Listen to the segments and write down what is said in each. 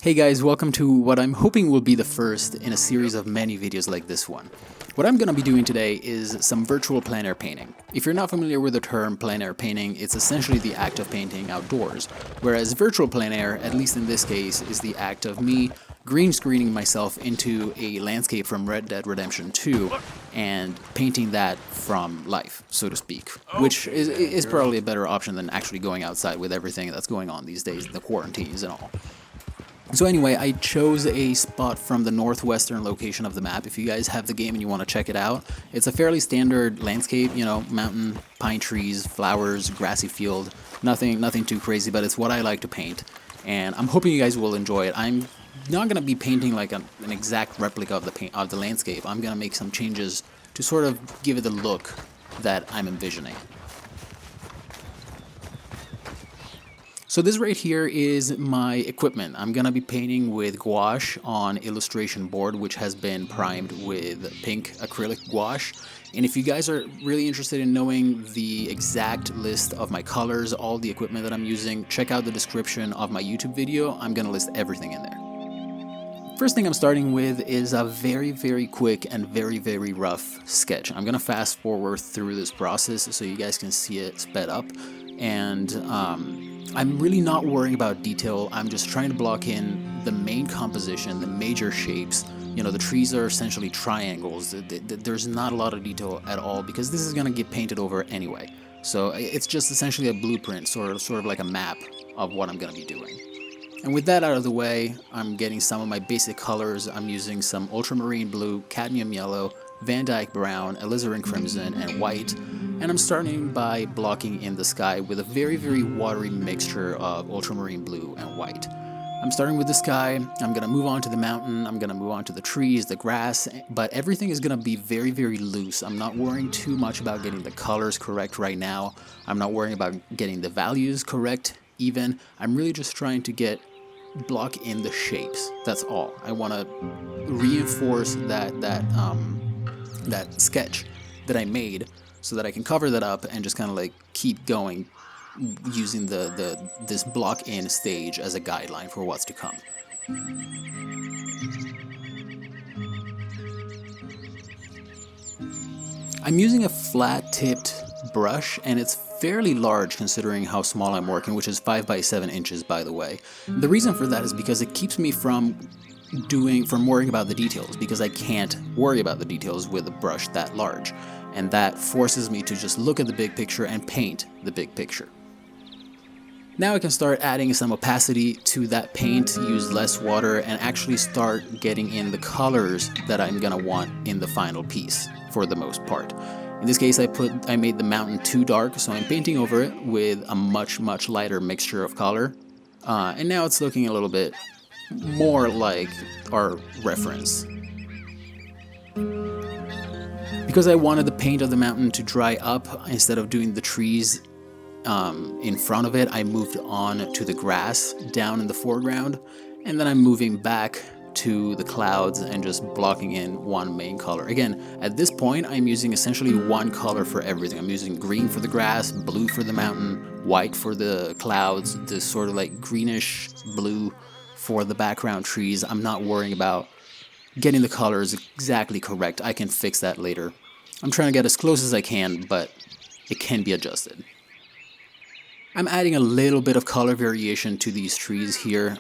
Hey guys, welcome to what I'm hoping will be the first in a series of many videos like this one. What I'm going to be doing today is some virtual plein air painting. If you're not familiar with the term plein air painting, it's essentially the act of painting outdoors, whereas virtual plein air, at least in this case, is the act of me green screening myself into a landscape from Red Dead Redemption 2 and painting that from life, so to speak, which is probably a better option than actually going outside with everything that's going on these days, the quarantines and all. So anyway, I chose a spot from the northwestern location of the map. If you guys have the game and you want to check it out, it's a fairly standard landscape, you know, mountain, pine trees, flowers, grassy field, nothing too crazy, but it's what I like to paint. And I'm hoping you guys will enjoy it. I'm not going to be painting like an exact replica of the landscape. I'm going to make some changes to sort of give it the look that I'm envisioning. So this right here is my equipment. I'm going to be painting with gouache on illustration board, which has been primed with pink acrylic gouache. And if you guys are really interested in knowing the exact list of my colors, all the equipment that I'm using, check out the description of my YouTube video. I'm going to list everything in there. First thing I'm starting with is a very quick and very rough sketch. I'm going to fast forward through this process so you guys can see it sped up. And I'm really not worrying about detail. I'm just trying to block in the main composition, the major shapes. You know, the trees are essentially triangles. There's not a lot of detail at all because this is going to get painted over anyway. So it's just essentially a blueprint, sort of like a map of what I'm going to be doing. And with that out of the way, I'm getting some of my basic colors. I'm using some ultramarine blue, cadmium yellow, Van Dyke brown, alizarin crimson, and white. And I'm starting by blocking in the sky with a very watery mixture of ultramarine blue and white. I'm starting with the sky, I'm going to move on to the mountain, I'm going to move on to the trees, the grass, but everything is going to be very loose. I'm not worrying too much about getting the colors correct right now. I'm not worrying about getting the values correct even. I'm really just trying to block in the shapes. That's all. I want to reinforce that sketch that I made, so that I can cover that up and just kind of like keep going using this block in stage as a guideline for what's to come. I'm using a flat tipped brush and it's fairly large considering how small I'm working, which is 5 by 7 inches by the way. The reason for that is because it keeps me from worrying about the details, because I can't worry about the details with a brush that large. And that forces me to just look at the big picture and paint the big picture. Now I can start adding some opacity to that paint, use less water, and actually start getting in the colors that I'm gonna want in the final piece for the most part. In this case, I made the mountain too dark, so I'm painting over it with a much lighter mixture of color. And now it's looking a little bit more like our reference. Because I wanted the paint of the mountain to dry up instead of doing the trees in front of it, I moved on to the grass down in the foreground, and then I'm moving back to the clouds and just blocking in one main color. Again, at this point, I'm using essentially one color for everything. I'm using green for the grass, blue for the mountain, white for the clouds, this sort of like greenish blue for the background trees. I'm not worrying about getting the colors exactly correct. I can fix that later. I'm trying to get as close as I can, but it can be adjusted. I'm adding a little bit of color variation to these trees here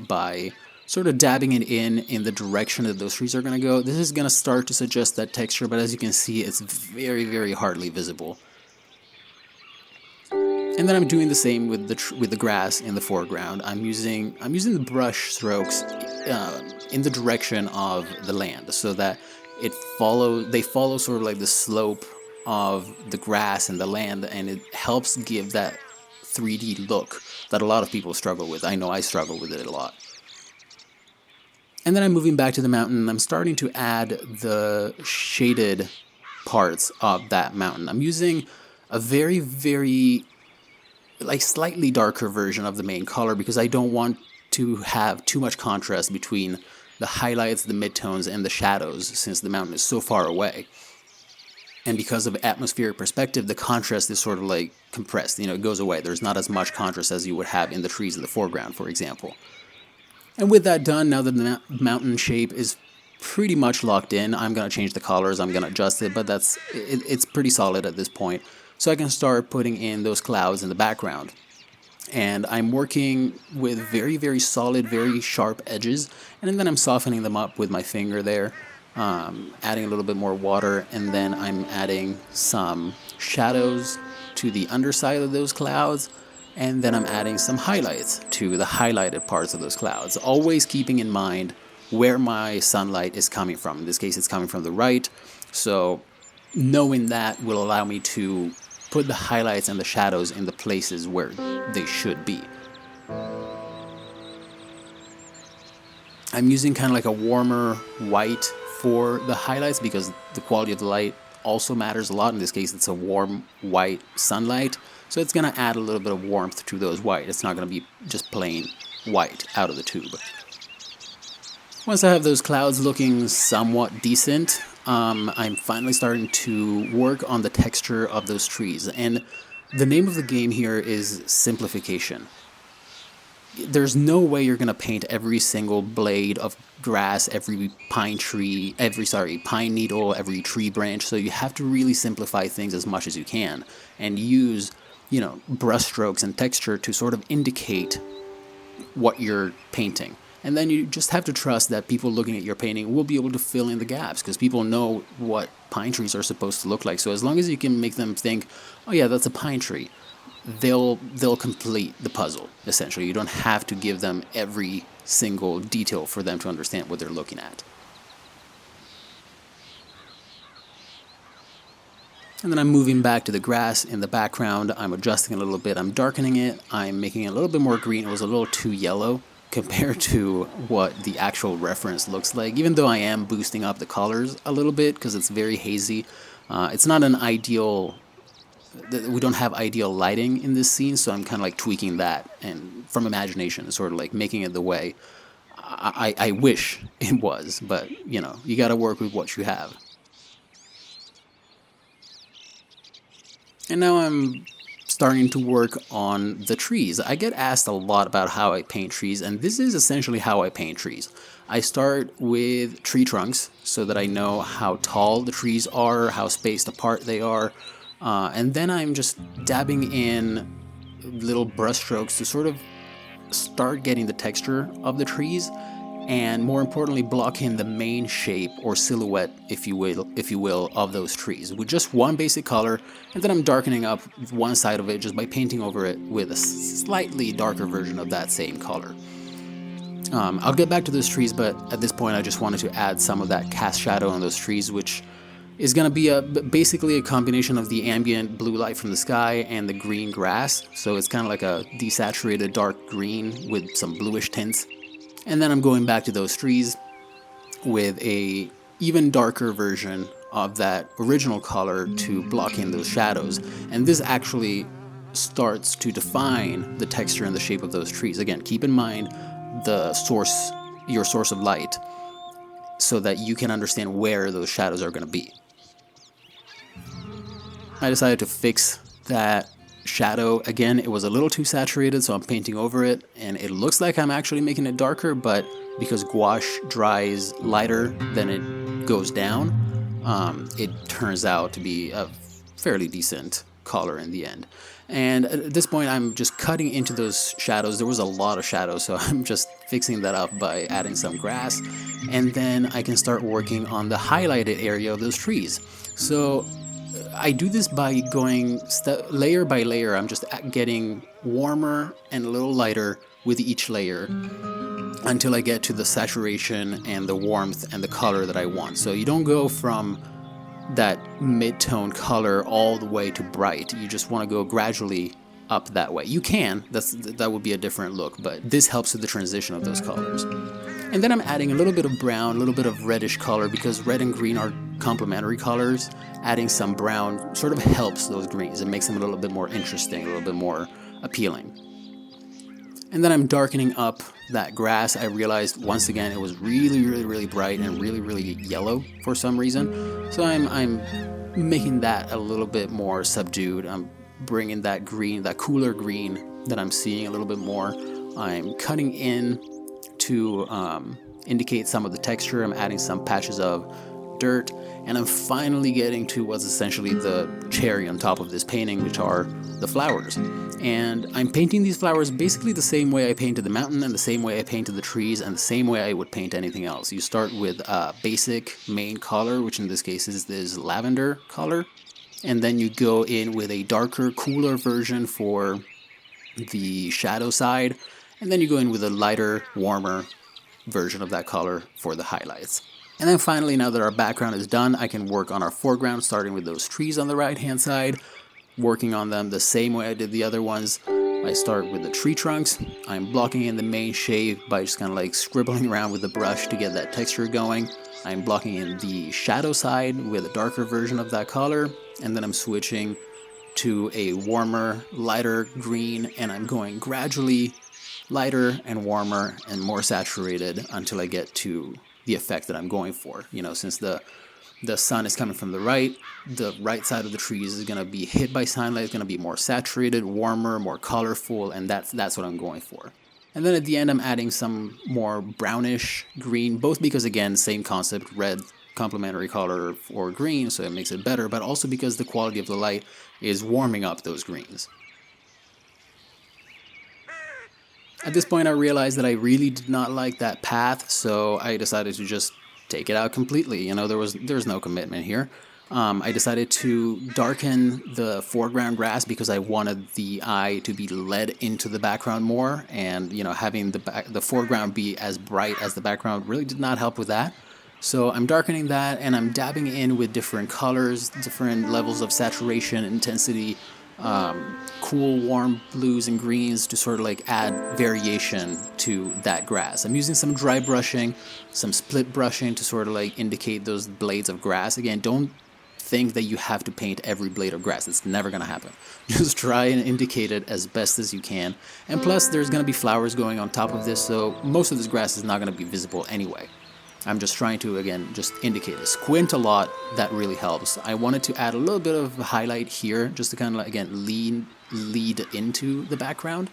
by sort of dabbing it in the direction that those trees are going to go. This is going to start to suggest that texture, but as you can see, it's very hardly visible. And then I'm doing the same with the grass in the foreground. I'm using the brush strokes in the direction of the land, so that they follow sort of like the slope of the grass and the land, and it helps give that 3D look that a lot of people struggle with. I know I struggle with it a lot. And then I'm moving back to the mountain. I'm starting to add the shaded parts of that mountain. I'm using a very like slightly darker version of the main color because I don't want to have too much contrast between the highlights, the midtones, and the shadows, since the mountain is so far away. And because of atmospheric perspective, the contrast is sort of like compressed. You know, it goes away. There's not as much contrast as you would have in the trees in the foreground, for example. And with that done, now that the mountain shape is pretty much locked in, I'm going to change the colors, I'm going to adjust it, but it's pretty solid at this point. So I can start putting in those clouds in the background. And I'm working with very, very solid, very sharp edges, and then I'm softening them up with my finger there, adding a little bit more water, and then I'm adding some shadows to the underside of those clouds, and then I'm adding some highlights to the highlighted parts of those clouds, always keeping in mind where my sunlight is coming from. In this case, it's coming from the right, so knowing that will allow me to put the highlights and the shadows in the places where they should be. I'm using kind of like a warmer white for the highlights because the quality of the light also matters a lot. In this case, it's a warm white sunlight, so it's going to add a little bit of warmth to those white. It's not going to be just plain white out of the tube. Once I have those clouds looking somewhat decent, I'm finally starting to work on the texture of those trees. And the name of the game here is simplification. There's no way you're going to paint every single blade of grass, every pine needle, every tree branch. So you have to really simplify things as much as you can and use, brush strokes and texture to sort of indicate what you're painting. And then you just have to trust that people looking at your painting will be able to fill in the gaps because people know what pine trees are supposed to look like. So as long as you can make them think, oh yeah, that's a pine tree, they'll complete the puzzle, essentially. You don't have to give them every single detail for them to understand what they're looking at. And then I'm moving back to the grass in the background. I'm adjusting a little bit. I'm darkening it. I'm making it a little bit more green. It was a little too yellow compared to what the actual reference looks like, even though I am boosting up the colors a little bit because it's very hazy. It's not an ideal, we don't have ideal lighting in this scene, so I'm kind of like tweaking that and from imagination, sort of like making it the way I wish it was, but you got to work with what you have. And now I'm starting to work on the trees. I get asked a lot about how I paint trees, and this is essentially how I paint trees. I start with tree trunks so that I know how tall the trees are, how spaced apart they are, and then I'm just dabbing in little brush strokes to sort of start getting the texture of the trees, and more importantly, block in the main shape or silhouette, if you will, of those trees with just one basic color, and then I'm darkening up one side of it just by painting over it with a slightly darker version of that same color. I'll get back to those trees, but at this point I just wanted to add some of that cast shadow on those trees, which is going to be basically a combination of the ambient blue light from the sky and the green grass, so it's kind of like a desaturated dark green with some bluish tints. And then I'm going back to those trees with a even darker version of that original color to block in those shadows. And this actually starts to define the texture and the shape of those trees. Again, keep in mind your source of light, so that you can understand where those shadows are going to be. I decided to fix that shadow. Again, it was a little too saturated, so I'm painting over it, and it looks like I'm actually making it darker, but because gouache dries lighter than it goes down, it turns out to be a fairly decent color in the end. And at this point, I'm just cutting into those shadows. There was a lot of shadows, so I'm just fixing that up by adding some grass, and then I can start working on the highlighted area of those trees. So I do this by going layer by layer. I'm just getting warmer and a little lighter with each layer until I get to the saturation and the warmth and the color that I want. So you don't go from that mid-tone color all the way to bright. You just want to go gradually up that way. You can, that would be a different look, but this helps with the transition of those colors. And then I'm adding a little bit of brown, a little bit of reddish color, because red and green are complementary colors. Adding some brown sort of helps those greens. It makes them a little bit more interesting, a little bit more appealing. And then I'm darkening up that grass. I realized once again it was really, really, really bright and really, really yellow for some reason. So I'm making that a little bit more subdued. I'm bringing that green, that cooler green that I'm seeing a little bit more. I'm cutting in to indicate some of the texture. I'm adding some patches of dirt, and I'm finally getting to what's essentially the cherry on top of this painting, which are the flowers. And I'm painting these flowers basically the same way I painted the mountain, and the same way I painted the trees, and the same way I would paint anything else. You start with a basic main color, which in this case is this lavender color, and then you go in with a darker, cooler version for the shadow side, and then you go in with a lighter, warmer version of that color for the highlights. And then finally, now that our background is done, I can work on our foreground, starting with those trees on the right hand side, working on them the same way I did the other ones. I start with the tree trunks. I'm blocking in the main shape by just kind of like scribbling around with the brush to get that texture going. I'm blocking in the shadow side with a darker version of that color, and then I'm switching to a warmer, lighter green, and I'm going gradually lighter and warmer and more saturated until I get to the effect that I'm going for. You know, since the sun is coming from the right side of the trees is going to be hit by sunlight. It's going to be more saturated, warmer, more colorful, and that's what I'm going for. And then at the end, I'm adding some more brownish green, both because, again, same concept, red complementary color for green, so it makes it better, but also because the quality of the light is warming up those greens. At this point, I realized that I really did not like that path, so I decided to just take it out completely. You know, there was no commitment here. I decided to darken the foreground grass because I wanted the eye to be led into the background more, and you know, having the foreground be as bright as the background really did not help with that. So I'm darkening that, and I'm dabbing in with different colors, different levels of saturation, intensity, cool, warm blues and greens to sort of like add variation to that grass. I'm using some dry brushing, some split brushing to sort of like indicate those blades of grass. Again, don't think that you have to paint every blade of grass. It's never going to happen. Just try and indicate it as best as you can. And plus, there's going to be flowers going on top of this, so most of this grass is not going to be visible anyway. I'm just trying to, again, just indicate it. Squint a lot, that really helps. I wanted to add a little bit of highlight here, just to kind of, again, lead into the background.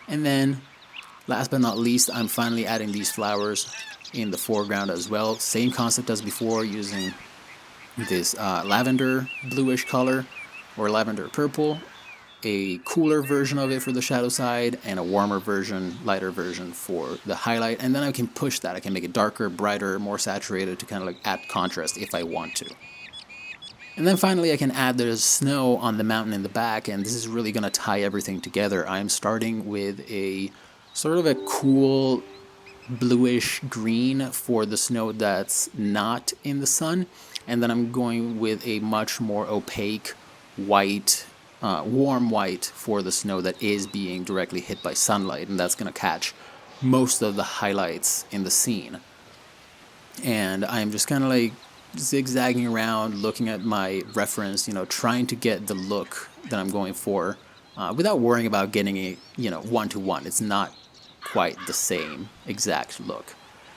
And then, last but not least, I'm finally adding these flowers in the foreground as well. Same concept as before, using this lavender bluish color, or lavender purple. A cooler version of it for the shadow side, and a warmer version, lighter version for the highlight. And then I can push that. I can make it darker, brighter, more saturated to kind of like add contrast if I want to. And then finally I can add the snow on the mountain in the back, and this is really going to tie everything together. I'm starting with a sort of a cool bluish green for the snow that's not in the sun, and then I'm going with a much more opaque white, warm white for the snow that is being directly hit by sunlight, and that's going to catch most of the highlights in the scene. And I'm just kind of like zigzagging around, looking at my reference, you know, trying to get the look that I'm going for without worrying about getting it, you know, one-to-one. It's not quite the same exact look.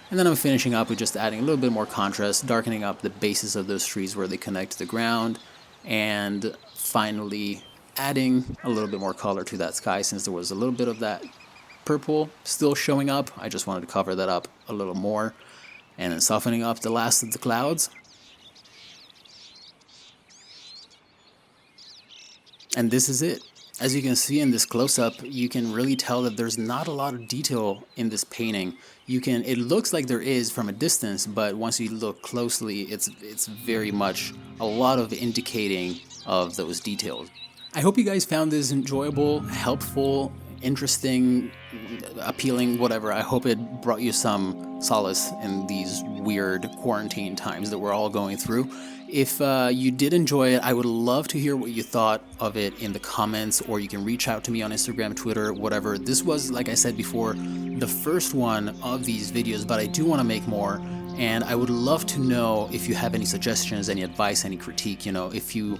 And then I'm finishing up with just adding a little bit more contrast, darkening up the bases of those trees where they connect to the ground, and finally adding a little bit more color to that sky, since there was a little bit of that purple still showing up. I just wanted to cover that up a little more, and then softening up the last of the clouds. And this is it. As you can see in this close-up, you can really tell that there's not a lot of detail in this painting. It looks like there is from a distance, but once you look closely, it's very much a lot of indicating of those details. I hope you guys found this enjoyable, helpful, interesting, appealing, whatever. I hope it brought you some solace in these weird quarantine times that we're all going through. If you did enjoy it, I would love to hear what you thought of it in the comments, or you can reach out to me on Instagram, Twitter, whatever. This was, like I said before, the first one of these videos, but I do want to make more, and I would love to know if you have any suggestions, any advice, any critique. You know, if you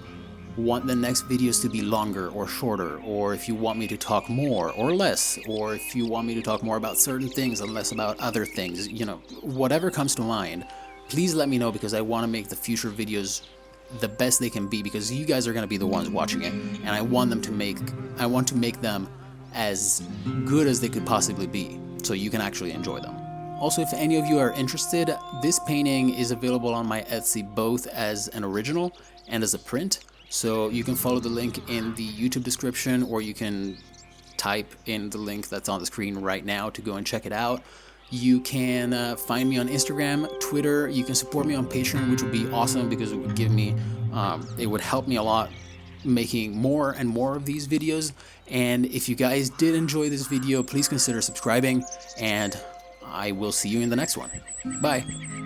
want the next videos to be longer or shorter, or if you want me to talk more or less, or if you want me to talk more about certain things and less about other things, you know, whatever comes to mind, please let me know, because I want to make the future videos the best they can be, because you guys are going to be the ones watching it, and I want to make them as good as they could possibly be, so you can actually enjoy them. Also, if any of you are interested, this painting is available on my Etsy both as an original and as a print. So you can follow the link in the YouTube description, or you can type in the link that's on the screen right now to go and check it out. You can find me on Instagram, Twitter. You can support me on Patreon, which would be awesome because it would give me, it would help me a lot making more and more of these videos. And if you guys did enjoy this video, please consider subscribing, and I will see you in the next one. Bye.